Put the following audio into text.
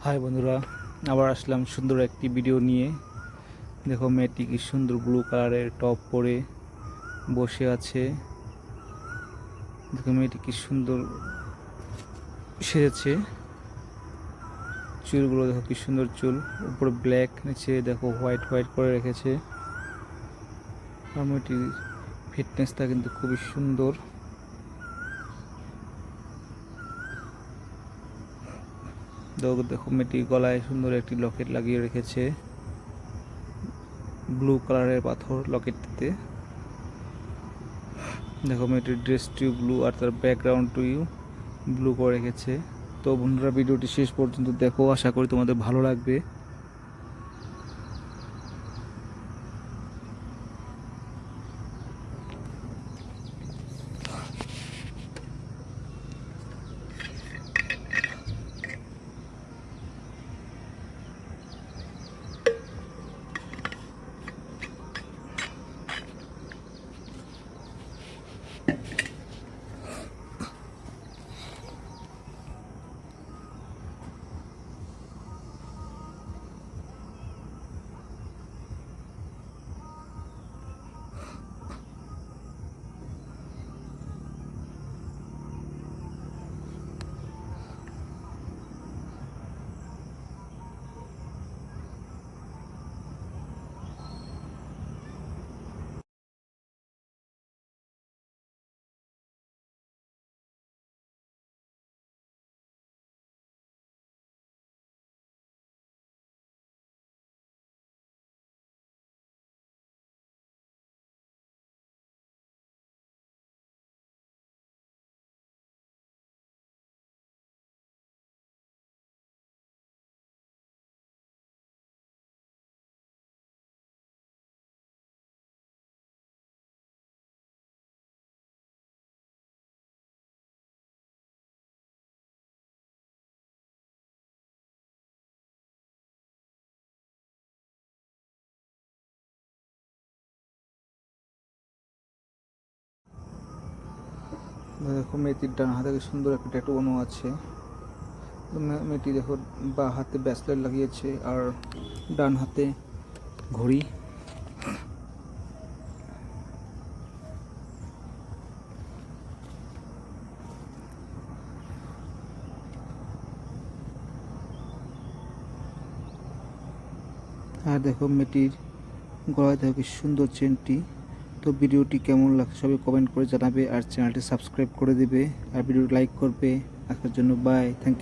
High বন্ধুরা, আবার আসলাম সুন্দর একটি ভিডিও নিয়ে। দেখো মেয়েটি কি সুন্দর ব্লু কালারের টপ পরে বসে আছে। দেখো মেয়েটি কি সুন্দর সেজেছে। চুলগুলো দেখো কি সুন্দর চুল, উপরে ব্ল্যাক, নিচে দেখো হোয়াইট হোয়াইট করে রেখেছে। আর মেয়েটির ফিটনেসটা কিন্তু খুবই সুন্দর। দেখো মেয়েটি গলায় সুন্দর একটি লকেট লাগিয়ে রেখেছে, ব্লু কালারের পাথর লকেটটিতে। দেখো মেয়েটির ড্রেসটিও ব্লু আর তার ব্যাকগ্রাউন্ডটিও ব্লু করে রেখেছে। তো বন্ধুরা, ভিডিওটি শেষ পর্যন্ত দেখো, আশা করি তোমাদের ভালো লাগবে। দেখো মেয়েটির ডান হাতে সুন্দর একটা ট্যাটু বানানো আছে। মেয়েটি দেখো বা হাতে ব্রেসলেট লাগিয়েছে আর ডান হাতে ঘড়ি। আর দেখো মেয়েটির গলায় দেখো কি সুন্দর চেনটি। তো ভিডিওটি কেমন লাগছে সবাই কমেন্ট করে জানাবে, আর চ্যানেলটি সাবস্ক্রাইব করে দিবে, আর ভিডিওটি লাইক করবে। আজকের জন্য বাই, থ্যাংক ইউ।